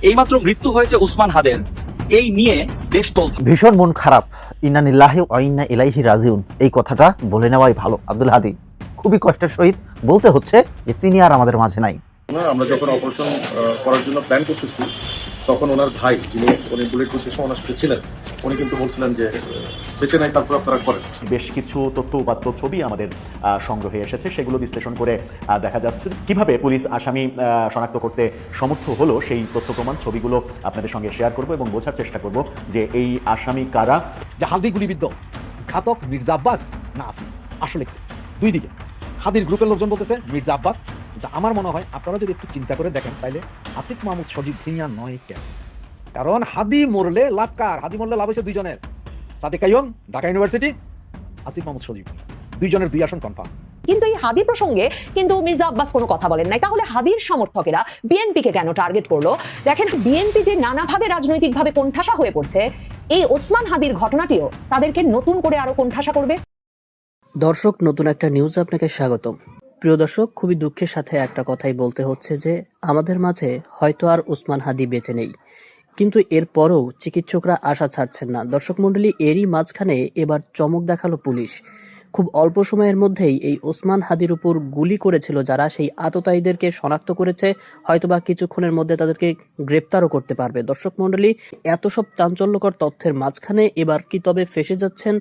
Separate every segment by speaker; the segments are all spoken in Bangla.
Speaker 1: এইমাত্র মৃত্যু হয়েছে উসমান হাদের, এই নিয়ে দেশ তোলপাড়।
Speaker 2: ভীষণ মন খারাপ, ইন্না লিল্লাহি ওয়া ইন্না ইলাইহি রাজিউন, এই কথাটা বলে নেওয়াই ভালো। আব্দুল হাদী খুবই কষ্টের সহিত বলতে হচ্ছে যে তিনি আর আমাদের মাঝে নাই।
Speaker 3: আমরা যখন অপারেশন করার জন্য প্ল্যান করতেছি তখন ওনার ভাই, যিনি উনি বুলেট প্রুফ ওনার সাথে ছিলেন, উনি কিন্তু বলছিলেন যে বেঁচে নাই, তারপর আপনারা করেন।
Speaker 4: বেশ কিছু তথ্য উপাত্ত ছবি আমাদের সংগ্রহে এসেছে, সেগুলো বিশ্লেষণ করে দেখা যাচ্ছে কিভাবে পুলিশ আসামি শনাক্ত করতে সমর্থ হলো। সেই তথ্য প্রমাণ ছবিগুলো আপনাদের সঙ্গে শেয়ার করব এবং বোঝার চেষ্টা করব যে এই আসামি কারা।
Speaker 5: যে হাদি গুলিবিদ্ধ ঘাতক মির্জা আব্বাস না আসিফ, আসলে কি? দুই দিকে হাদির গ্রুপের লোকজন বলতেছে মির্জা আব্বাস, কিন্তু আমার মনে হয় আপনারা যদি একটু চিন্তা করে দেখেন তাহলে আসিফ মাহমুদ সজীব ভুঁইয়া নয় কেন। কারণ হাদি মরলে লাভ কার? হাদি মরলে লাভ হয়েছে দুইজনের, সাদিক কাইয়ুম ঢাকা ইউনিভার্সিটি, আসিফ মাহমুদ সজীব ভুঁইয়া, দুইজনের দুই আসন কনফার্ম।
Speaker 6: কিন্তু এই হাদি প্রসঙ্গে কিন্তু মির্জা আব্বাস কোনো কথা বলেন নাই। তাহলে হাদির সমর্থকেরা বিএনপিকে কেন টার্গেট করলো? দেখেন, বিএনপি যে নানাভাবে রাজনৈতিকভাবে কোণঠাসা হয়ে পড়ছে, এই ওসমান হাদির ঘটনাটিও তাদেরকে নতুন করে আরো কোণঠাসা করবে।
Speaker 7: দর্শক, নতুন একটা নিউজ আপনাকে স্বাগতম। প্রিয় দর্শক, খুবই দুঃখের সাথে একটা কথাই বলতে হচ্ছে যে আমাদের মাঝে হয়তো আর ওসমান হাদি বেঁচে নেই, কিন্তু এরপরও চিকিৎসকরা আশা ছাড়ছেন না। দর্শক মণ্ডলী, এরই মাঝখানে এবার চমক দেখালো পুলিশ। খুব অল্প সময়ের মধ্যেই এই ওসমান হাদির উপর গুলি করেছিল যারা, সেই আততায়ীদেরকে শনাক্ত করেছে, হয়তোবা কিছুক্ষণের মধ্যে তাদেরকে গ্রেপ্তারও করতে পারবে। দর্শক মণ্ডলী, এত সব চাঞ্চল্যকর তথ্যের মাঝখানে এবার কি তবে ফেঁসে যাচ্ছেন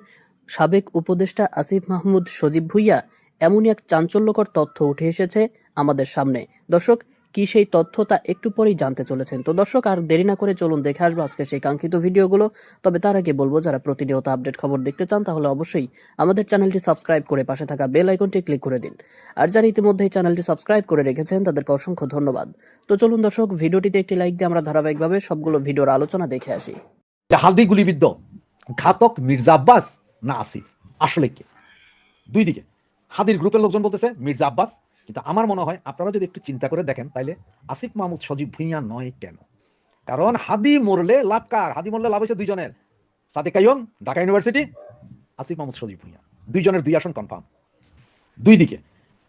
Speaker 7: সাবেক উপদেষ্টা আসিফ মাহমুদ সজীব ভুঁইয়া? এমনই এক চাঞ্চল্যকর তথ্য উঠে এসেছে আমাদের সামনে। দর্শক, কি সেই তথ্য তা একটু পরেই জানতে চলেছেন। তো দর্শক, আর দেরি না করে চলুন দেখে আসবো আজকে সেই কাঙ্ক্ষিত ভিডিওগুলো। তবে তার আগে বলবো, যারা প্রতিনিয়ত আপডেট খবর দেখতে চান তাহলে অবশ্যই আমাদের চ্যানেলটি সাবস্ক্রাইব করে পাশে থাকা বেল আইকনটি ক্লিক করে দিন। আর যারা ইতিমধ্যেই চ্যানেলটি সাবস্ক্রাইব করে রেখেছেন তাদেরকে অসংখ্য ধন্যবাদ। তো চলুন দর্শক, ভিডিওটিতে একটি লাইক দিয়ে আমরা ধারাবাহিকভাবে সবগুলো ভিডিওর আলোচনা দেখে আসি।
Speaker 5: যে হাদি গুলিবিদ্ধ ঘাতক মির্জা আব্বাস না আসিফ, আসলে কি? দুই দিকে হাদির গ্রুপের লোকজন বলতেছে মির্জা আব্বাস, কিন্তু আমার মনে হয় আপনারা যদি একটু চিন্তা করে দেখেন তাহলে আসিফ মাহমুদ সজীব ভুঁইয়া নয় কেন। কারণ হাদি মরলে লাভ কার? হাদি মরলে লাভ হয়েছে দুইজনের, সাদিক কাইয়ুম ঢাকা ইউনিভার্সিটি, আসিফ মাহমুদ সজীব ভুঁইয়া, দুইজনের দুই আসন কনফার্ম। দুই দিকে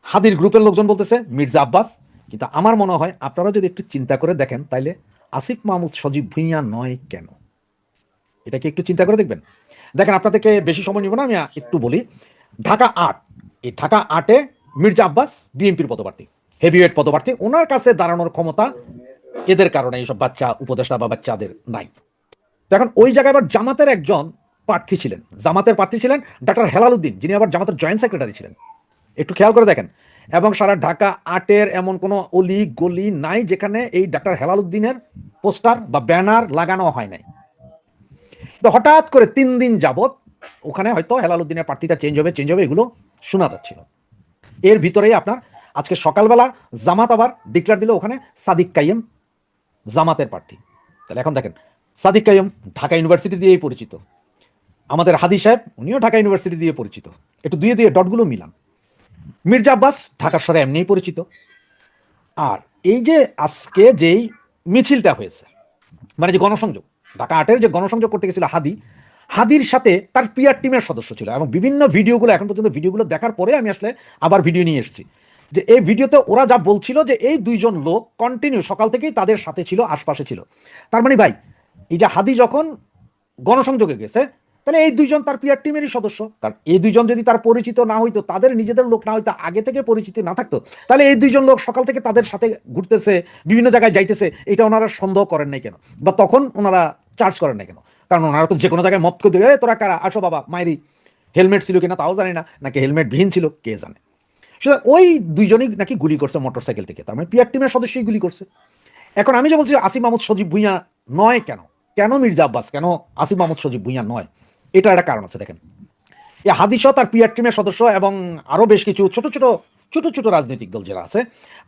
Speaker 5: হাদির গ্রুপের লোকজন বলতেছে মির্জা আব্বাস, কিন্তু আমার মনে হয় আপনারা যদি একটু চিন্তা করে দেখেন তাহলে আসিফ মাহমুদ সজীব ভুঁইয়া নয় কেন। এটা কি একটু চিন্তা করে দেখবেন? দেখেন, আপনাদেরকে বেশি সময় নিব না, আমি একটু বলি। ঢাকা ৮, এই ঢাকা ৮-এ মির্জা আব্বাস বিএনপির পদপ্রার্থী, হেভিওয়েট পদপ্রার্থী। ওনার কাছে দাঁড়ানোর ক্ষমতা এদের কারণে এইসব বাচ্চা উপদেষ্টা বা বাচ্চাদের নাই। এখন ওই জায়গায় আবার জামাতের একজন প্রার্থী ছিলেন, জামাতের প্রার্থী ছিলেন ডাক্তার হেলাল উদ্দিন, যিনি আবার জামাতের জয়েন্ট সেক্রেটারি ছিলেন। একটু খেয়াল করে দেখেন, এবং সারা ঢাকা ৮-এর এমন কোনো অলি গলি নাই যেখানে এই ডাক্তার হেলাল উদ্দিনের পোস্টার বা ব্যানার লাগানো হয় নাই। তো হঠাৎ করে ৩ দিন যাবত ওখানে হয়তো হেলাল উদ্দিনের প্রার্থীটা চেঞ্জ হবে এগুলো শোনা যাচ্ছিল। এর ভিতরেই আপনার আজকে সকালবেলা জামাত আবার ডিক্লেয়ার দিল ওখানে সাদিক কাইয়ুম জামাতের প্রার্থী। তাহলে এখন দেখেন, সাদিক কাইয়ুম ঢাকা ইউনিভার্সিটি দিয়েই পরিচিত, আমাদের হাদি সাহেব উনিও ঢাকা ইউনিভার্সিটি দিয়ে পরিচিত, একটু দুয়ে ডটগুলো মিলান। মির্জা আব্বাস ঢাকার শহরে এমনিই পরিচিত। আর এই যে আজকে যেই মিছিলটা হয়েছে, মানে যে গণসংযোগ, ঢাকা ৮-এর যে গণসংযোগ করতে গেছিল হাদির সাথে তার পিআর টিমের সদস্য ছিল, এবং বিভিন্ন ভিডিওগুলো, এখন পর্যন্ত ভিডিওগুলো দেখার পরে আমি আসলে আবার ভিডিও নিয়ে এসেছি, যে এই ভিডিওতে ওরা যা বলছিল যে এই দুইজন লোক কন্টিনিউ সকাল থেকেই তাদের সাথে ছিল, আশপাশে ছিল। তার মানে ভাই, এই যে হাদি যখন গণসংযোগে গেছে, তাহলে এই দুইজন তার পিআর টিমেরই সদস্য। কারণ এই দুইজন যদি তার পরিচিত না হইতো, তাদের নিজেদের লোক না হইতো, আগে থেকে পরিচিত না থাকতো, তাহলে এই দুইজন লোক সকাল থেকে তাদের সাথে ঘুরতেছে, বিভিন্ন জায়গায় যাইতেছে, এটা ওনারা সন্দেহ করেন নাই কেন, বা তখন ওনারা চার্জ করেন নাই কেন? কারণ ওনারা তো যে কোনো জায়গায় মত করে দিবে, তোরা কারা, আসো বাবা মাইরি। হেলমেট ছিল কিনা তাও জানি না, নাকি হেলমেট বিহীন ছিল কে জানে। সুতরাং ওই দুইজনই নাকি গুলি করছে মোটরসাইকেল থেকে, তার মানে পিআর টিমের সদস্যই গুলি করছে। এখন আমি যে বলছি আসিফ মাহমুদ সজীব ভুঁইয়া নয় কেন, কেন মির্জা আব্বাস, কেন আসিফ মাহমুদ সজীব ভুঁইয়া নয়, এটা একটা কারণ আছে। দেখেন, এই হাদিসও তার পিআর টিমের সদস্য এবং আরও বেশ কিছু ছোট ছোট রাজনৈতিক দল যারা আছে,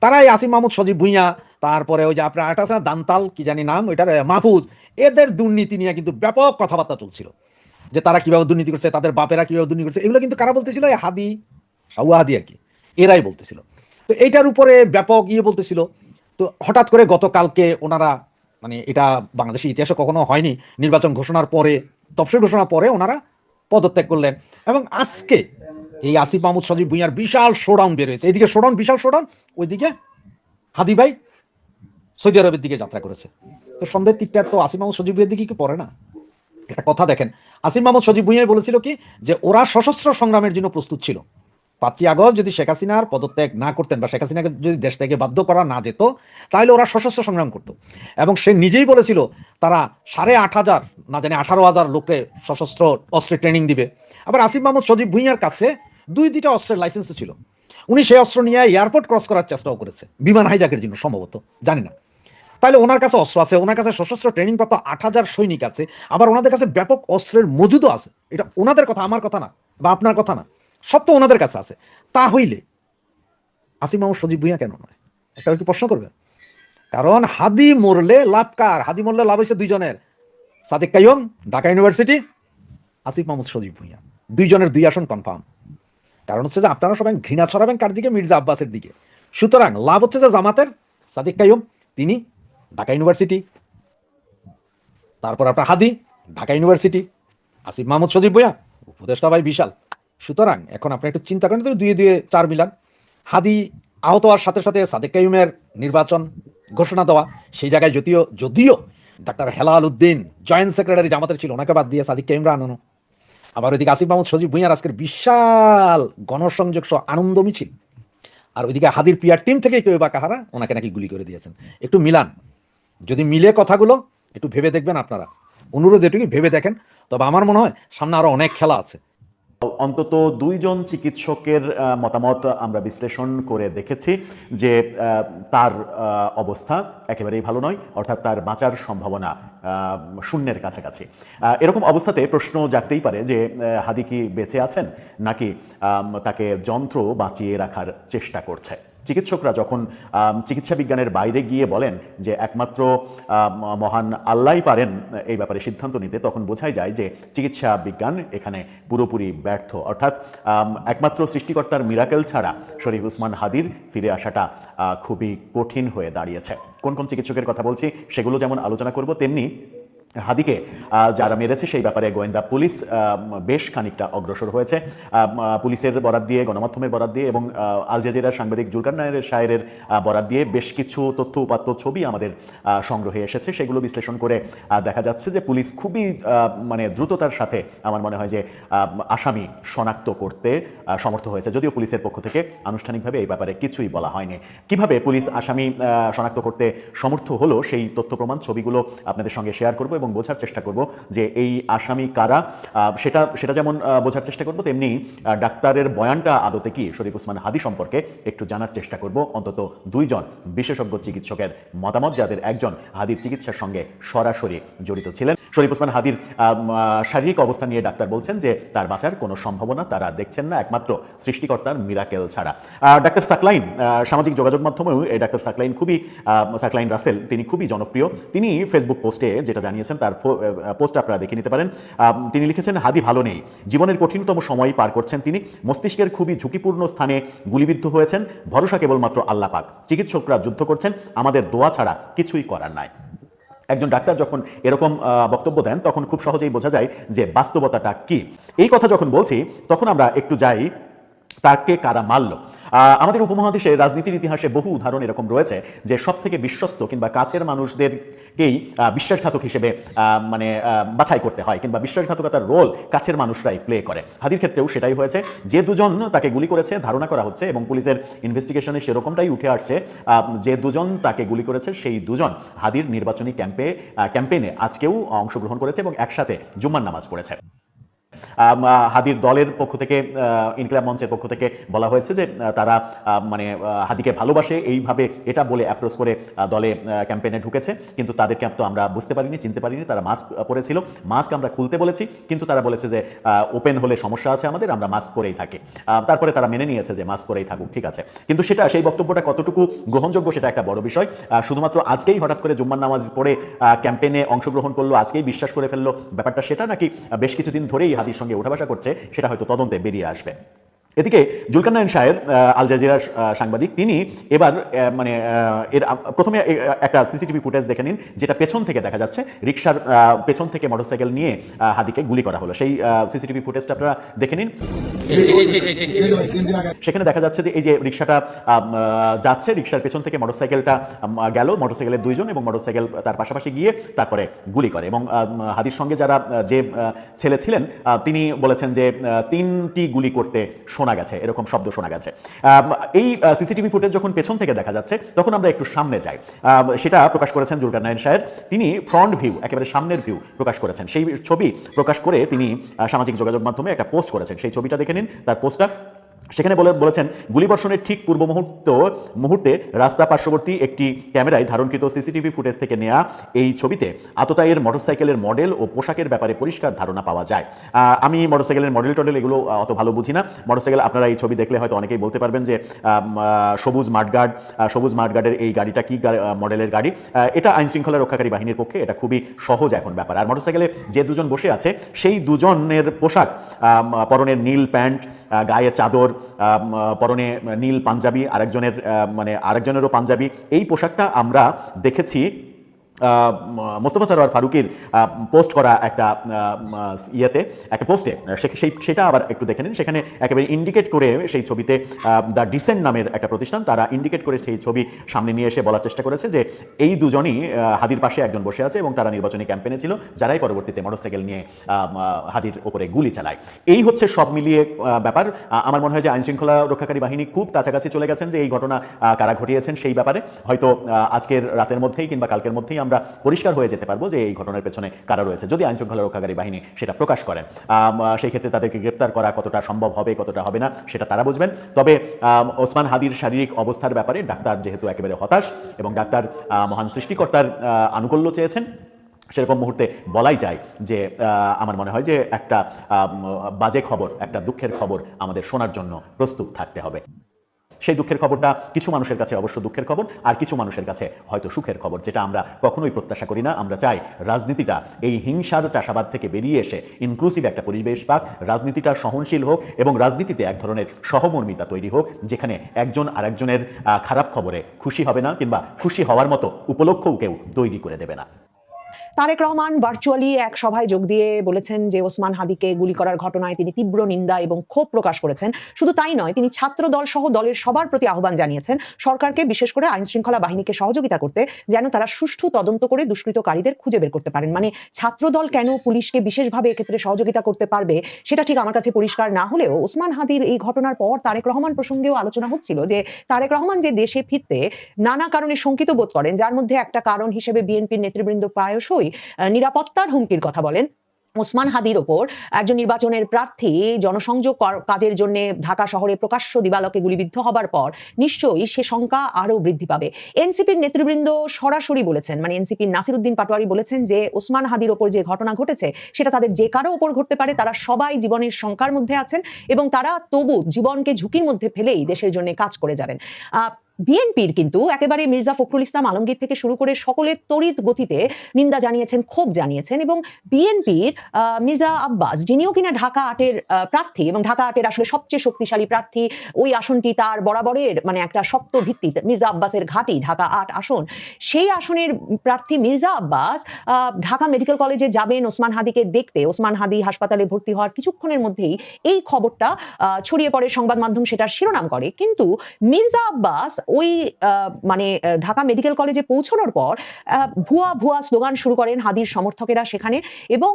Speaker 5: তারা এই আসিফ মাহমুদ সজীব ভুঁইয়া, তারপরে ওই যে আপনার একটা আছে না দান্তাল কি জানি নাম, ওইটার মাহফুজ, এদের দুর্নীতি নিয়ে কিন্তু ব্যাপক কথাবার্তা চলছিল, যে তারা কিভাবে দুর্নীতি করছে, তাদের বাপেরা কিভাবে দুর্নীতি করছে, এগুলো কিন্তু কারা বলতেছিল? এই হাদি, হাওয়া হাদি আর কি, এরাই বলতেছিল। তো এইটার উপরে ব্যাপক বলতেছিল। তো হঠাৎ করে গতকালকে ওনারা, মানে এটা বাংলাদেশের ইতিহাসে কখনো হয়নি, নির্বাচন ঘোষণার পরে, তফসিল ঘোষণার পরে ওনারা পদত্যাগ করলেন, এবং আজকে এই আসিফ মাহমুদ সজীব ভুঁইয়ার বিশাল শোডাউন বের হয়েছে। এইদিকে শোডাউন, বিশাল শোডাউন, ওইদিকে হাদি ভাই সৌদি আরবের দিকে যাত্রা করেছে। তো সন্দেহের তীরটা তো আসিফ মাহমুদ সজীব ভুঁইয়ার দিকে কি পড়ে না? একটা কথা দেখেন, আসিফ মাহমুদ সজীব ভুঁইয়া বলেছিল কি যে ওরা সশস্ত্র সংগ্রামের জন্য প্রস্তুত ছিল। 5ই আগস্ট যদি শেখ হাসিনার পদত্যাগ না করতেন বা শেখ হাসিনাকে যদি দেশ থেকে বাধ্য করা না যেত, তাহলে ওরা সশস্ত্র সংগ্রাম করতো। এবং সে নিজেই বলেছিল তারা 8,500 না জানি 18,000 লোককে সশস্ত্র অস্ত্রের ট্রেনিং দিবে। আবার আসিফ মাহমুদ সজীব ভুঁইয়ার কাছে 2টা অস্ত্রের লাইসেন্সও ছিল। উনি সেই অস্ত্র নিয়ে এয়ারপোর্ট ক্রস করার চেষ্টাও করেছে বিমান হাইজাকের জন্য, সম্ভবত, জানি না। তাহলে ওনার কাছে অস্ত্র আছে, ওনার কাছে সশস্ত্র ট্রেনিং প্রাপ্ত 8,000 সৈনিক আছে, আবার ওনাদের কাছে ব্যাপক অস্ত্রের মজুদও আছে। এটা ওনাদের কথা, আমার কথা না বা আপনার কথা না, সব তো ওনাদের কাছে আছে। তা হইলে আসিফ মাহমুদ সজীব ভুঁইয়া কেন নয়? একটা কি প্রশ্ন করবেন? কারণ হাদি মরলে লাভ কার? হাদি মরলে লাভ হয়েছে 2 জনের, সাদেক কাইয়ুম ঢাকা ইউনিভার্সিটি, আসিফ মাহমুদ সজীব ভুঁইয়া, 2 জনের 2 আসন কনফার্ম। কারণ হচ্ছে যে আপনারা সবাই ঘৃণা ছড়াবেন কার দিকে? মির্জা আব্বাসের দিকে। সুতরাং লাভ হচ্ছে যে জামাতের সাদেক কাইয়ুম, তিনি ঢাকা ইউনিভার্সিটি, তারপর আপনার হাদি ঢাকা ইউনিভার্সিটি, আসিফ মাহমুদ সজীব ভুঁইয়া উপদেষ্টা ভাই বিশাল। সুতরাং এখন আপনি একটু চিন্তা করেন, 2 4 মিলান। হাদি আহত হওয়ার সাথে সাথে সাদেক কাইয়ুমের নির্বাচন ঘোষণা দেওয়া, সেই জায়গায় যদিও doctor Helal Uddin joint secretary জামাতের ছিল, ওনাকে বাদ দিয়ে সাদেক কাইয়ুমরা আনানো। আবার ওইদিকে আসিফ মাহমুদ সজীব ভুঁইয়ার আজকের বিশাল গণসংযোগ সহ আনন্দ মিছিল, আর ওইদিকে হাদির পিআর টিম থেকে কেউ বা কাহারা ওনাকে নাকি গুলি করে দিয়েছেন। একটু মিলান, যদি মিলে কথাগুলো একটু ভেবে দেখবেন আপনারা, অনুরোধ এটুকু ভেবে দেখেন। তবে আমার মনে হয় সামনে আরো অনেক খেলা আছে।
Speaker 4: অন্তত 2 জন চিকিৎসকের মতামত আমরা বিশ্লেষণ করে দেখেছি যে তার অবস্থা একেবারেই ভালো নয়, অর্থাৎ তার বাঁচার সম্ভাবনা শূন্যের কাছাকাছি। এরকম অবস্থাতে প্রশ্ন জাগতেই পারে যে হাদি কি বেঁচে আছেন, নাকি তাকে যন্ত্র বাঁচিয়ে রাখার চেষ্টা করছে। চিকিৎসকরা যখন চিকিৎসা বিজ্ঞানের বাইরে গিয়ে বলেন যে একমাত্র মহান আল্লাহই পারেন এই ব্যাপারে সিদ্ধান্ত নিতে, তখন বোঝাই যায় যে চিকিৎসা বিজ্ঞান এখানে পুরোপুরি ব্যর্থ। অর্থাৎ একমাত্র সৃষ্টিকর্তার মিরাকেল ছাড়া শরীফ ওসমান হাদির ফিরে আসাটা খুবই কঠিন হয়ে দাঁড়িয়েছে। কোন কোন চিকিৎসকের কথা বলছি সেগুলো যেমন আলোচনা করব, তেমনি হাদিকে যারা মেরেছে সেই ব্যাপারে গোয়েন্দা পুলিশ বেশ খানিকটা অগ্রসর হয়েছে। পুলিশের বরাত দিয়ে, গণমাধ্যমের বরাত দিয়ে এবং আল জাজিরার সাংবাদিক জুলকার নায়ারের শায়ের বরাত দিয়ে বেশ কিছু তথ্য উপাত্ত ছবি আমাদের সংগ্রহে এসেছে। সেগুলো বিশ্লেষণ করে দেখা যাচ্ছে যে পুলিশ খুবই মানে দ্রুততার সাথে আমার মনে হয় যে আসামি শনাক্ত করতে সমর্থ হয়েছে, যদিও পুলিশের পক্ষ থেকে আনুষ্ঠানিকভাবে এই ব্যাপারে কিছুই বলা হয়নি। কিভাবে পুলিশ আসামি শনাক্ত করতে সমর্থ হলো সেই তথ্য প্রমাণ ছবিগুলো আপনাদের সঙ্গে শেয়ার করব এবং বোঝার চেষ্টা করব যে এই আসামি কারা, সেটা যেমন বোঝার চেষ্টা করব, তেমনি ডাক্তারের বয়ানটা আদতে কি শরীফ ওসমান হাদি সম্পর্কে একটু জানার চেষ্টা করব। অন্তত 2 জন বিশেষজ্ঞ চিকিৎসকের মতামত, যাদের একজন হাদির চিকিৎসার সঙ্গে সরাসরি জড়িত ছিলেন। শরীফ ওসমান হাদির শারীরিক অবস্থা নিয়ে ডাক্তার বলছেন যে তার বাঁচার কোনো সম্ভাবনা তারা দেখছেন না একমাত্র সৃষ্টিকর্তার মিরাকেল ছাড়া। ডাক্তার সাকলাইন, সামাজিক যোগাযোগ মাধ্যমেও এই ডাক্তার সাকলাইন রাসেল, তিনি খুবই জনপ্রিয়। তিনি ফেসবুক পোস্টে যেটা জানিয়েছেন, তার পোস্ট আপনারা দেখে নিতে পারেন। তিনি লিখেছেন, হাদি ভালো নেই, জীবনের কঠিনতম সময় পার করছেন তিনি, মস্তিষ্কের খুবই ঝুঁকিপূর্ণ স্থানে গুলিবিদ্ধ হয়েছেন, ভরসা কেবলমাত্র আল্লাহ পাক, চিকিৎসকরা যুদ্ধ করছেন, আমাদের দোয়া ছাড়া কিছুই করার নাই। একজন ডাক্তার যখন এরকম বক্তব্য দেন তখন খুব সহজেই বোঝা যায় যে বাস্তবতাটা কি। এই কথা যখন বলছি তখন আমরা একটু যাই তাকে কারা মারল। আমাদের উপমহাদেশের রাজনীতির ইতিহাসে বহু উদাহরণ এরকম রয়েছে যে সব থেকে বিশ্বস্ত কিংবা কাছের মানুষদেরকেই বিশ্বাসঘাতক হিসেবে মানে বাছাই করতে হয়, কিংবা বিশ্বাসঘাতকতার রোল কাছের মানুষরাই প্লে করে। হাদির ক্ষেত্রেও সেটাই হয়েছে। যে 2 জন তাকে গুলি করেছে ধারণা করা হচ্ছে এবং পুলিশের ইনভেস্টিগেশনে সেরকমটাই উঠে আসছে, যে 2 জন তাকে গুলি করেছে সেই 2 জন হাদির নির্বাচনী ক্যাম্পেইনে আজকেও অংশগ্রহণ করেছে এবং একসাথে জুম্মার নামাজ পড়েছে। হাদির দলের পক্ষ থেকে, ইনকিলাব মঞ্চের পক্ষ থেকে বলা হয়েছে যে তারা মানে হাদিকে ভালোবাসে এইভাবে এটা বলে অ্যাপ্রোচ করে দলে ক্যাম্পেইনে ঢুকেছে, কিন্তু তাদেরকে তো আমরা বুঝতে পারিনি, চিনতে পারিনি। তারা মাস্ক পরেছিল, মাস্ক আমরা খুলতে বলেছি, কিন্তু তারা বলেছে যে ওপেন হলে সমস্যা আছে আমাদের, আমরা মাস্ক পরেই থাকি। তারপরে তারা মেনে নিয়েছে যে মাস্ক পরেই থাকুক, ঠিক আছে। কিন্তু সেই বক্তব্যটা কতটুকু গ্রহণযোগ্য সেটা একটা বড় বিষয়। শুধুমাত্র আজকেই হঠাৎ করে জুম্মার নামাজ পড়ে ক্যাম্পেইনে অংশগ্রহণ করলো, আজকেই বিশ্বাস করে ফেললো ব্যাপারটা সেটা, নাকি বেশ কিছুদিন ধরেই হাদির সঙ্গে উঠাবসা করছে, সেটা হয়তো তদন্তে বেরিয়ে আসবে। এদিকে জুলকারনাইন শাহের আল জাজিরার সাংবাদিক, তিনি এবার প্রথমে একটা সিসিটিভি ফুটেজ দেখে নিন, যেটা পেছন থেকে দেখা যাচ্ছে। রিকশার পেছন থেকে মোটরসাইকেল নিয়ে হাদিকে গুলি করা হলো। সেই সিসিটিভি ফুটেজটা আপনারা দেখে নিন। সেখানে দেখা যাচ্ছে যে এই যে রিকশাটা যাচ্ছে, রিকশার পেছন থেকে মোটরসাইকেলটা গেল, মোটরসাইকেলের দুইজন এবং মোটরসাইকেল তার পাশাপাশি গিয়ে তারপরে গুলি করে। এবং হাদির সঙ্গে যারা যে ছেলে ছিলেন তিনি বলেছেন যে 3টি গুলি করতে শোনা গেছে, এরকম শব্দ শোনা গেছে। এই সিসিটিভি ফুটেজ যখন পেছন থেকে দেখা যাচ্ছে, তখন আমরা একটু সামনে যাই। সেটা প্রকাশ করেছেন জুলকারনাইন শাহের, তিনি ফ্রন্ট ভিউ, একেবারে সামনের ভিউ প্রকাশ করেছেন। সেই ছবি প্রকাশ করে তিনি সামাজিক যোগাযোগ মাধ্যমে একটা পোস্ট করেছেন। সেই ছবিটা দেখে নিন, তার পোস্টটা। সেখানে বলেছেন, গুলিবর্ষণের ঠিক পূর্ব মুহূর্তে রাস্তা পার্শ্ববর্তী একটি ক্যামেরায় ধারণকৃত সিসিটিভি ফুটেজ থেকে নেওয়া এই ছবিতে আততায়ীর মোটরসাইকেলের মডেল ও পোশাকের ব্যাপারে পরিষ্কার ধারণা পাওয়া যায়। আমি মোটরসাইকেলের মডেল টডেল এগুলো অত ভালো বুঝি না। মোটরসাইকেল আপনারা এই ছবি দেখলে হয়তো অনেকেই বলতে পারবেন যে সবুজ মাঠগার্ডের এই গাড়িটা কি মডেলের গাড়ি। এটা আইনশৃঙ্খলা রক্ষাকারী বাহিনীর পক্ষে এটা খুবই সহজ এখন ব্যাপার। আর মোটরসাইকেলে যে দুজন বসে আছে, সেই দুজনের পোশাক, পরনের নীল প্যান্ট, গায়ে চাদর, পরনে নীল পাঞ্জাবি, আরেকজনেরও পাঞ্জাবি। এই পোশাকটা আমরা দেখেছি মোস্তফা সরোয়ার ফারুকের পোস্ট করা একটা পোস্টে। সেটা আবার একটু দেখে নিন। সেখানে একেবারে ইন্ডিকেট করে সেই ছবিতে দ্য ডিসেন্ট নামের একটা প্রতিষ্ঠান, তারা ইন্ডিকেট করে সেই ছবি সামনে নিয়ে এসে বলার চেষ্টা করেছে যে এই দুজনই হাদির পাশে একজন বসে আছে এবং তারা নির্বাচনী ক্যাম্পেইনে ছিল, যারাই পরবর্তীতে মোটরসাইকেল নিয়ে হাদির ওপরে গুলি চালায়। এই হচ্ছে সব মিলিয়ে ব্যাপার। আমার মনে হয় যে আইনশৃঙ্খলা রক্ষাকারী বাহিনী খুব কাছাকাছি চলে গেছেন যে এই ঘটনা কারা ঘটিয়েছেন সেই ব্যাপারে। হয়তো আজকের রাতের মধ্যেই কিংবা কালকের মধ্যেই আমরা পরিষ্কার হয়ে যেতে পারবো যে এই ঘটনার পেছনে কারা রয়েছে, যদি আইনশৃঙ্খলা রক্ষাকারী বাহিনী সেটা প্রকাশ করেন। সেই ক্ষেত্রে তাদেরকে গ্রেপ্তার করা কতটা সম্ভব হবে, কতটা হবে না, সেটা তারা বুঝবেন। তবে ওসমান হাদির শারীরিক অবস্থার ব্যাপারে ডাক্তার যেহেতু একেবারে হতাশ এবং ডাক্তার মহান সৃষ্টিকর্তার আনুকূল্য চেয়েছেন, সেরকম মুহূর্তে বলাই যায় যে আমার মনে হয় যে একটা বাজে খবর, একটা দুঃখের খবর আমাদের শোনার জন্য প্রস্তুত থাকতে হবে। সেই দুঃখের খবরটা কিছু মানুষের কাছে অবশ্য দুঃখের খবর, আর কিছু মানুষের কাছে হয়তো সুখের খবর, যেটা আমরা কখনোই প্রত্যাশা করি না। আমরা চাই রাজনীতিটা এই হিংসার চাষাবাদ থেকে বেরিয়ে এসে ইনক্লুসিভ একটা পরিবেশ পাক, রাজনীতিটা সহনশীল হোক এবং রাজনীতিতে এক ধরনের সহমর্মিতা তৈরি হোক, যেখানে একজন আরেকজনের খারাপ খবরে খুশি হবে না কিংবা খুশি হওয়ার মতো উপলক্ষও কেউ তৈরি করে দেবে না।
Speaker 6: তারেক রহমান ভার্চুয়ালি এক সভায় যোগ দিয়ে বলেছেন যে ওসমান হাদিকে গুলি করার ঘটনায় তিনি তীব্র নিন্দা এবং ক্ষোভ প্রকাশ করেছেন। শুধু তাই নয়, তিনি ছাত্র দল সহ দলের সবার প্রতি আহ্বান জানিয়েছেন সরকারকে, বিশেষ করে আইনশৃঙ্খলা বাহিনীকে সহযোগিতা করতে, যেন তারা সুষ্ঠু তদন্ত করে দুষ্কৃতকারীদের খুঁজে বের করতে পারেন। মানে ছাত্র দল কেন পুলিশকে বিশেষভাবে এক্ষেত্রে সহযোগিতা করতে পারবে সেটা ঠিক আমার কাছে পরিষ্কার না হলেও, ওসমান হাদির এই ঘটনার পর তারেক রহমান প্রসঙ্গেও আলোচনা হচ্ছিল যে তারেক রহমান যে দেশে ফিরতে নানা কারণে শঙ্কিত বোধ করেন, যার মধ্যে একটা কারণ হিসেবে বিএনপির নেতৃবৃন্দ প্রায়শই নিরাপত্তার হুমকির কথা বলেন। ওসমান হাদির ওপর একজন নির্বাচনের প্রার্থী জনসংযোগ কাজের জন্য ঢাকা শহরে প্রকাশ্য দিবালোকে গুলিবিদ্ধ হবার পর নিশ্চয়ই সে শঙ্কা আরো বৃদ্ধি পাবে। এনসিপির নেতৃবৃন্দ সরাসরি বলেছেন, মানে এনসিপির নাসিরউদ্দিন পাটোয়ারি বলেছেন যে ওসমান হাদির ওপর যে ঘটনা ঘটেছে সেটা তাদের যে কারো ওপর ঘটতে পারে, তারা সবাই জীবনের শঙ্কার মধ্যে আছেন এবং তারা তবু জীবনকে ঝুঁকির মধ্যে ফেলেই দেশের জন্য কাজ করে যাবেন। বিএনপির কিন্তু একেবারে মির্জা ফখরুল ইসলাম আলমগীর থেকে শুরু করে সকলে তড়িৎ গতিতে নিন্দা জানিয়েছেন, ক্ষোভ জানিয়েছেন এবং বিএনপির মির্জা আব্বাস, যিনিও কিনা ঢাকা ৮-এর প্রার্থী এবং ঢাকা ৮-এর আসলে সবচেয়ে শক্তিশালী প্রার্থী, ওই আসনটি তার বরাবরের মানে একটা শক্ত ভিত্তি, মির্জা আব্বাসের ঘাঁটি ঢাকা ৮ আসন, সেই আসনের প্রার্থী মির্জা আব্বাস ঢাকা মেডিকেল কলেজে যাবেন ওসমান হাদিকে দেখতে। ওসমান হাদি হাসপাতালে ভর্তি হওয়ার কিছুক্ষণের মধ্যেই এই খবরটা ছড়িয়ে পড়ে, সংবাদ মাধ্যম সেটার শিরোনাম করে। কিন্তু মির্জা আব্বাস ওই মানে ঢাকা মেডিকেল কলেজে পৌঁছানোর পর ভুয়া স্লোগান শুরু করেন হাদির সমর্থকেরা সেখানে, এবং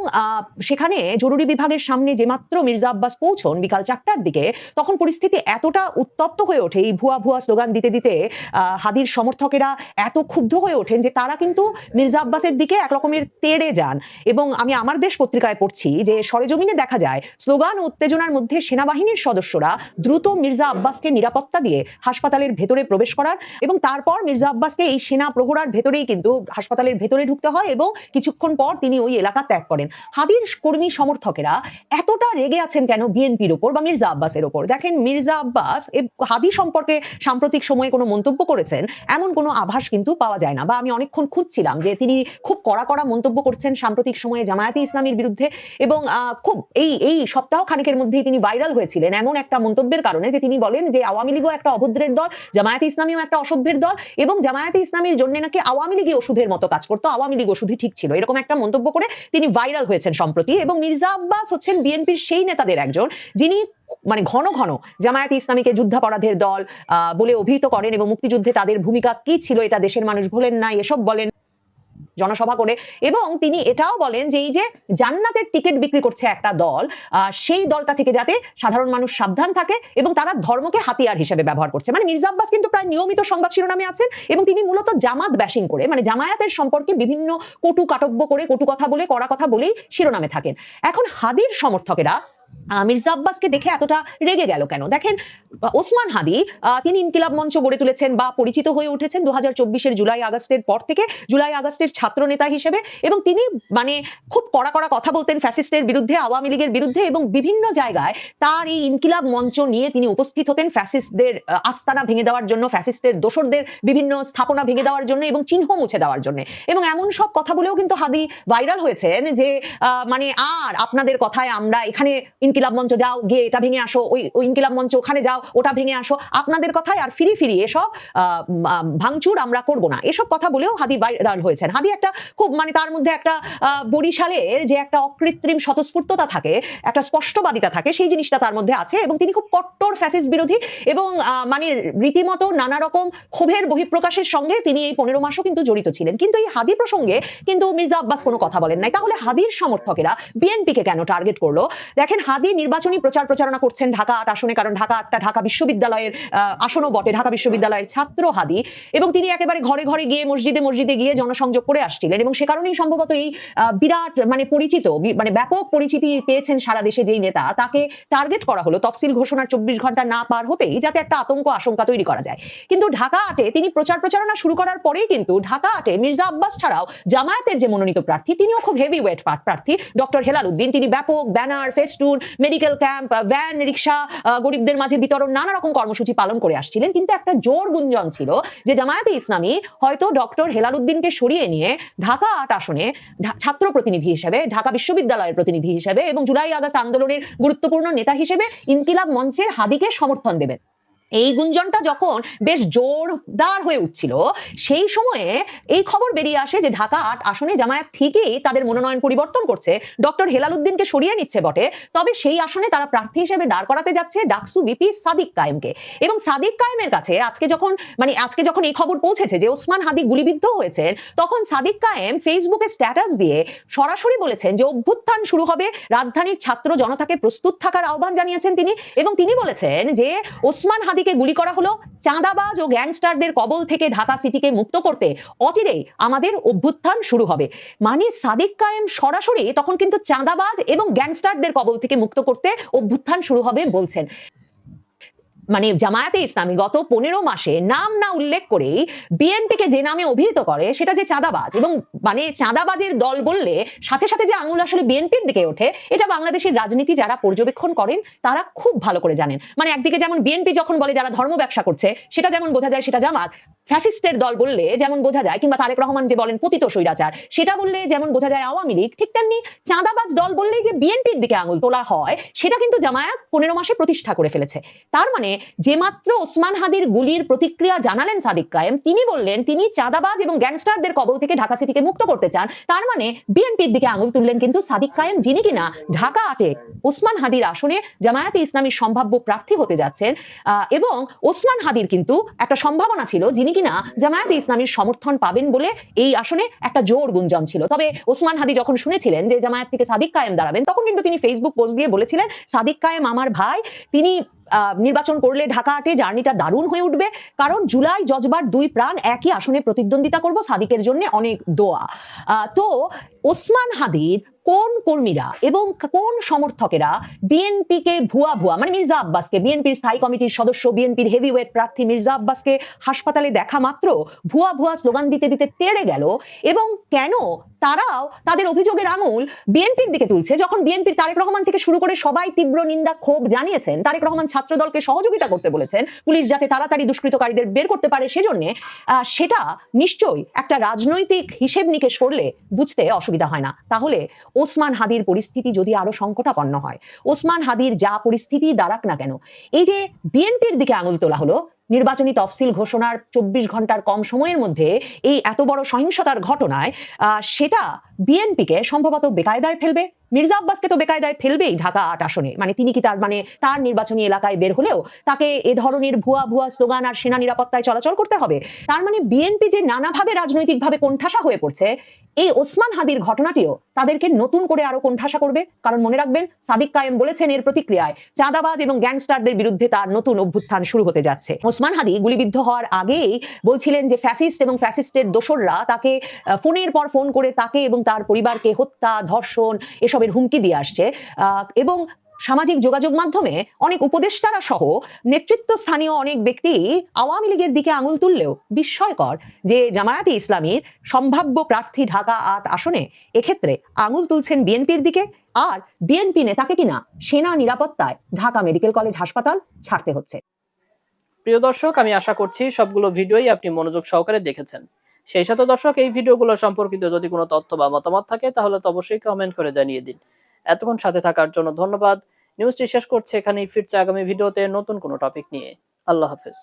Speaker 6: সেখানে জরুরি বিভাগের সামনে যে মাত্র মির্জা আব্বাস পৌঁছন বিকাল 4টার দিকে, তখন পরিস্থিতি এতটা উত্তপ্ত হয়ে ওঠে, এই ভুয়া স্লোগান দিতে দিতে হাদির সমর্থকেরা এত ক্ষুব্ধ হয়ে ওঠেন যে তারা কিন্তু মির্জা আব্বাসের দিকে একরকমের তেড়ে যান। এবং আমি আমার দেশ পত্রিকায় পড়ছি যে সরেজমিনে দেখা যায় স্লোগান ও উত্তেজনার মধ্যে সেনাবাহিনীর সদস্যরা দ্রুত মির্জা আব্বাসকে নিরাপত্তা দিয়ে হাসপাতালের ভেতরে প্রবেশ প্রবেশ করার, এবং তারপর মির্জা আব্বাসকে এই সেনা প্রহরার ভেতরেই কিন্তু হাসপাতালের ভেতরে ঢুকতে হয় এবং কিছুক্ষণ পর তিনি ওই এলাকা ত্যাগ করেন। হাদির কর্মী সমর্থকেরা এতটা রেগে আছেন কেন বিএনপির ওপর বা মির্জা আব্বাসের ওপর? দেখেন, মির্জা আব্বাস হাদি সম্পর্কে সাম্প্রতিক সময়ে কোনো মন্তব্য করেছেন এমন কোনো আভাস কিন্তু পাওয়া যায় না, বা আমি অনেকক্ষণ খুঁজছিলাম যে তিনি খুব কড়া কড়া মন্তব্য করছেন সাম্প্রতিক সময়ে জামায়াতে ইসলামীর বিরুদ্ধে, এবং খুব এই সপ্তাহ খানেকের মধ্যেই তিনি ভাইরাল হয়েছিলেন এমন একটা মন্তব্যের কারণে যে তিনি বলেন যে আওয়ামী লীগও একটা অভদ্রের দল, জামায়াতে ইসলামীও একটা অসভ্যের দল, এবং জামায়াতে ইসলামীর জন্য নাকি আওয়ামী লীগই ওষুধের মতো কাজ করতো, আওয়ামী লীগ ওষুধই ঠিক ছিল, এরকম একটা মন্তব্য করে তিনি ভাইরাল হয়েছেন সম্প্রতি। এবং মির্জা আব্বাস হচ্ছেন বিএনপির সেই নেতাদের একজন যিনি মানে ঘন ঘন জামায়াতে ইসলামীকে যুদ্ধাপরাধের দল বলে অভিহিত করেন, এবং মুক্তিযুদ্ধে তাদের ভূমিকা কি ছিল এটা দেশের মানুষ ভোলেন না, এসব বলেন জনসভা করে। এবং তিনি এটাও বলেন যে এই যে জান্নাতের টিকিট বিক্রি করছে একটা দল, সেই দলটা থেকে যাতে সাধারণ মানুষ সাবধান থাকে, এবং তারা ধর্মকে হাতিয়ার হিসেবে ব্যবহার করছে। মানে মির্জা আব্বাস কিন্তু প্রায় নিয়মিত সংবাদ শিরোনামে আছেন, এবং তিনি মূলত জামাত ব্যাশিং করে, মানে জামায়াতের সম্পর্কে বিভিন্ন কটু কাটব্য করে, কটু কথা বলে, কড়া কথা বলেই শিরোনামে থাকেন। এখন হাদির সমর্থকেরা মির্জা আব্বাসকে দেখে এতটা রেগে গেল কেন? দেখেন, ওসমান হাদি তিনি ইনকিলাব মঞ্চ গড়ে তুলেছেন বা পরিচিত হয়ে উঠেছেন 2024-এর জুলাই আগস্টের পর থেকে, জুলাই আগস্টের ছাত্র নেতা হিসেবে, এবং তিনি মানে খুব কড়া কড়া কথা বলতেন ফ্যাসিস্টের বিরুদ্ধে, আওয়ামী লীগের বিরুদ্ধে, এবং বিভিন্ন জায়গায় তার এই ইনকিলাব মঞ্চ নিয়ে তিনি উপস্থিত হতেন ফ্যাসিস্টদের আস্তানা ভেঙে দেওয়ার জন্য, ফ্যাসিস্টের দোসরদের বিভিন্ন স্থাপনা ভেঙে দেওয়ার জন্য এবং চিহ্ন মুছে দেওয়ার জন্য। এবং এমন সব কথা বলেও কিন্তু হাদি ভাইরাল হয়েছেন যে মানে আর আপনাদের কথায় আমরা এখানে ইনকিলাব মঞ্চ যাও, গিয়ে এটা ভেঙে আসো, ওই ইনকিলাব মঞ্চ ওখানে যাও, ওটা ভেঙে আসো, আপনাদের কথায় আর ফিরি ফিরি এসব ভাঙচুর আমরা করব না, এসব কথা বলেও হাদি ভাইরাল হয়েছেন। হাদি একটা খুব মানে তার মধ্যে একটা বরিশালের যে একটা অকৃত্রিম স্বতঃস্ফূর্ততা থাকে, একটা স্পষ্টবাদিতা থাকে, সেই জিনিসটা তার মধ্যে আছে, এবং তিনি খুব কট্টর ফ্যাসিস্ট বিরোধী, এবং মানে রীতিমতো নানা রকম ক্ষোভের বহিঃপ্রকাশের সঙ্গে তিনি এই 15 মাসও কিন্তু জড়িত ছিলেন। কিন্তু এই হাদি প্রসঙ্গে কিন্তু মির্জা আব্বাস কোনো কথা বলেন নাই। তাহলে হাদির সমর্থকেরা বিএনপিকে কেন টার্গেট করলো? দেখেন, হাদি নির্বাচনী প্রচারণা করছেন ঢাকা 8 আসনে, কারণ ঢাকা 8টা ঢাকা বিশ্ববিদ্যালয়ের আসনও বটে, ঢাকা বিশ্ববিদ্যালয়ের ছাত্র হাদি, এবং তিনি একেবারে ঘরে ঘরে গিয়ে মসজিদে গিয়ে জনসংযোগ করে আসছিলেন, এবং সে কারণেই সম্ভবত এই বিরাট মানে পরিচিত মানে ব্যাপক পরিচিতি পেয়েছেন সারা দেশে যেই নেতা, তাকে টার্গেট করা হলো তফসিল ঘোষণার 24 ঘন্টা না পার হতেই, যাতে একটা আশঙ্কা তৈরি করা যায়। কিন্তু ঢাকা 8-এ তিনি প্রচারণা শুরু করার পরেই কিন্তু ঢাকা 8-এ মির্জা আব্বাস ছাড়াও জামায়াতের যে মনোনীত প্রার্থী, তিনিও খুব হেভি ওয়েট প্রার্থী ডক্টর হেলাল উদ্দিন, তিনি ব্যাপক banner, festoon, medical camp, van, rickshaw, গরিবদের মাঝে বিতরণ, নানা রকম কর্মসূচি পালন করে আসছিলেন। কিন্তু একটা জোর গুঞ্জন ছিল যে জামায়াতে ইসলামী হয়তো ডক্টর হেলাল উদ্দিনকে সরিয়ে নিয়ে ঢাকা 8 আসনে ছাত্র প্রতিনিধি হিসেবে, ঢাকা বিশ্ববিদ্যালয়ের প্রতিনিধি হিসেবে, এবং জুলাই আগস্ট আন্দোলনের গুরুত্বপূর্ণ নেতা হিসেবে ইনকিলাব মঞ্চে হাদিকে সমর্থন দেবেন। এই গুঞ্জনটা যখন বেশ জোরদার হয়ে উঠছিল, সেই সময়ে এই খবর বেরিয়ে আসে যে ঢাকা 8 আসনে জামায়াত ঠিকই তাদের মনোনয়ন পরিবর্তন করছে, ডক্টর হেলাল উদ্দিনকে সরিয়ে নিচ্ছে বটে, তবে সেই আসনে তারা প্রার্থী হিসেবে দাঁড় করাতে যাচ্ছে ডাকসু ভিপি সাদিক কায়েমকে। এবং সাদিক কায়েমের কাছে আজকে যখন এই খবর পৌঁছেছে যে ওসমান হাদি গুলিবিদ্ধ হয়েছেন, তখন সাদিক কায়েম ফেসবুকে স্ট্যাটাস দিয়ে সরাসরি বলেছেন যে অভ্যুত্থান শুরু হবে, রাজধানীর ছাত্র জনতাকে প্রস্তুত থাকার আহ্বান জানিয়েছেন তিনি, এবং তিনি বলেছেন যে ওসমান হাদিকে গুলি করা হলো চাঁদাবাজ ও গ্যাংস্টারদের কবল থেকে ঢাকা সিটিকে মুক্ত করতে অচিরেই আমাদের অভ্যুত্থান শুরু হবে। মানে সাদিক কায়েম সরাসরি তখন কিন্তু চাঁদাবাজ এবং গ্যাংস্টারদের কবল থেকে মুক্ত করতে অভ্যুত্থান শুরু হবে বলছেন। মানে জামায়াতে ইসলামী গত 15 মাসে নাম না উল্লেখ করেই বিএনপিকে যে নামে অভিহিত করে সেটা যে চাঁদাবাজ, এবং মানে চাঁদাবাজের দল বললে সাথে সাথে যে আঙুল আসলে বিএনপির দিকে ওঠে, এটা বাংলাদেশের রাজনীতি যারা পর্যবেক্ষণ করেন তারা খুব ভালো করে জানেন। মানে একদিকে যেমন বিএনপি যখন বলে যারা ধর্ম ব্যবসা করছে, সেটা যেমন বোঝা যায় সেটা জামাত, ফ্যাসিস্টের দল বললে যেমন বোঝা যায়, কিংবা তারেক রহমান যে বলেন পতিত স্বৈরাচার, সেটা বললে যেমন বোঝা যায় আওয়ামী লীগ, ঠিক তেমনি চাঁদাবাজ দল বললেই যে বিএনপির দিকে আঙুল তোলা হয়, সেটা কিন্তু জামায়াত 15 মাসে প্রতিষ্ঠা করে ফেলেছে। তার মানে যে মাত্র ওসমান হাদির গুলির প্রতিক্রিয়া জানালেন সাদিক কায়েম, তিনি বললেন তিনি চাঁদাবাজ এবং গ্যাংস্টারদের কবল থেকে ঢাকা সিটিকে মুক্ত করতে চান, তার মানে বিএনপির দিকে আঙুল তুললেন কিন্তু সাদিক কায়েম, যিনি কিনা ঢাকা 8-এ ওসমান হাদির আসনে জামায়াতে ইসলামীর সম্ভাব্য প্রার্থী হতে যাচ্ছেন। এবং ওসমান হাদির কিন্তু একটা সম্ভাবনা ছিল যিনি কিনা জামায়াতে ইসলামীর সমর্থন পাবেন বলে এই আসনে একটা জোর গুঞ্জন ছিল। তবে ওসমান হাদি যখন শুনেছিলেন যে জামায়াত থেকে সাদিক কায়েম দাঁড়াবেন, তখন কিন্তু তিনি ফেসবুক পোস্ট দিয়ে বলেছিলেন সাদিক কায়েম আমার ভাই, তিনি নির্বাচন করলে ঢাকা 8-এ জার্নিটা দারুণ হয়ে উঠবে, কারণ জুলাই জজবার 2 প্রাণ একই আসনে প্রতিদ্বন্দ্বিতা করব, সাদিকের জন্য অনেক দোয়া। তো ওসমান হাদির কোন কর্মীরা এবং কোন সমর্থকেরা বিএনপিকে ভুয়া মানে মির্জা আব্বাসকে, বিএনপির স্থায়ী কমিটির সদস্য, বিএনপির হেভিওয়েট প্রার্থী মির্জা আব্বাসকে হাসপাতালে দেখা মাত্র ভুয়া স্লোগান দিতে তেড়ে গেল, এবং কেন তারাও তাদের অভিযোগের আঙুল বিএনপির দিকে তুলছে, যখন বিএনপির তারেক রহমান থেকে শুরু করে সবাই তীব্র নিন্দা ক্ষোভ জানিয়েছেন। তারেক রহমান ছাত্র দলকে সহযোগিতা করতে বলেছেন, পুলিশ যাতে তাড়াতাড়ি দুষ্কৃতকারীদের বের করতে পারে সেজন্য। সেটা নিশ্চয়ই একটা রাজনৈতিক হিসেব নিকেশ করলে বুঝতে অসুবিধা হয় না। তাহলে ওসমান হাদির পরিস্থিতি যদি আরো সংকটাপন্ন হয়, ওসমান হাদির যা পরিস্থিতি দাঁড়াক না কেন, এই যে বিএনপির দিকে আঙুল তোলা হলো, নির্বাচনী তফসিল ঘোষণার 24 ঘন্টার কম সময়ের মধ্যে এই এত বড় সহিংসতার ঘটনায়, সেটা বিএনপিকে সম্ভবত বেকায়দায় ফেলবে। মির্জা আব্বাসকে তো বেকায়দায় ফেলবেই ঢাকা 8 আসনে। মানে তিনি কি তার নির্বাচনী এলাকায় বের হলেও তাকে এ ধরনের ভুয়া স্লোগান আর সেনা নিরাপত্তায় চলাচল করতে হবে? তার মানে বিএনপি যে নানাভাবে রাজনৈতিকভাবে কোণঠাসা হয়ে পড়ছে, এই ওসমান হাদির ঘটনাটিও তাদেরকে নতুন করে আরো কোণঠাসা করবে। কারণ মনে রাখবেন, সাদিক কায়েম বলেছেন এর প্রতিক্রিয়ায় চাঁদাবাজ এবং গ্যাংস্টারদের বিরুদ্ধে তার নতুন অভ্যুত্থান শুরু হতে যাচ্ছে। ওসমান হাদি গুলিবিদ্ধ হওয়ার আগেই বলছিলেন যে ফ্যাসিস্ট এবং ফ্যাসিস্টের দোসররা তাকে ফোনের পর ফোন করে তাকে এবং তার পরিবারকে হত্যা, ধর্ষণ এসবের হুমকি দিয়ে আসছে। এবং সামাজিক যোগাযোগ মাধ্যমে অনেক উপদেষ্টারা সহ নেতৃত্বস্থানীয় অনেক ব্যক্তি আওয়ামী লীগের দিকে আঙুল তুললেও বিস্ময়কর যে জামায়াতে ইসলামীর সম্ভাব্য প্রার্থী ঢাকা 8 আসনে এক্ষেত্রে আঙুল তুলছেন বিএনপির দিকে, আর বিএনপি নেতাকে কিনা সেনা নিরাপত্তায় ঢাকা মেডিকেল কলেজ হাসপাতাল ছাড়তে হচ্ছে।
Speaker 8: প্রিয় দর্শক, আমি আশা করছি সবগুলো ভিডিওই আপনি মনোযোগ সহকারে দেখেছেন। সেই সাথে দর্শক, এই ভিডিওগুলো সম্পর্কিত যদি কোনো তথ্য বা মতামত থাকে তাহলে তো অবশ্যই কমেন্ট করে জানিয়ে দিন। এতক্ষণ সাথে থাকার জন্য ধন্যবাদ। নিউজটি শেষ করছে এখানেই, ফিরছে আগামী ভিডিওতে নতুন কোনো টপিক নিয়ে। আল্লাহ হাফেজ।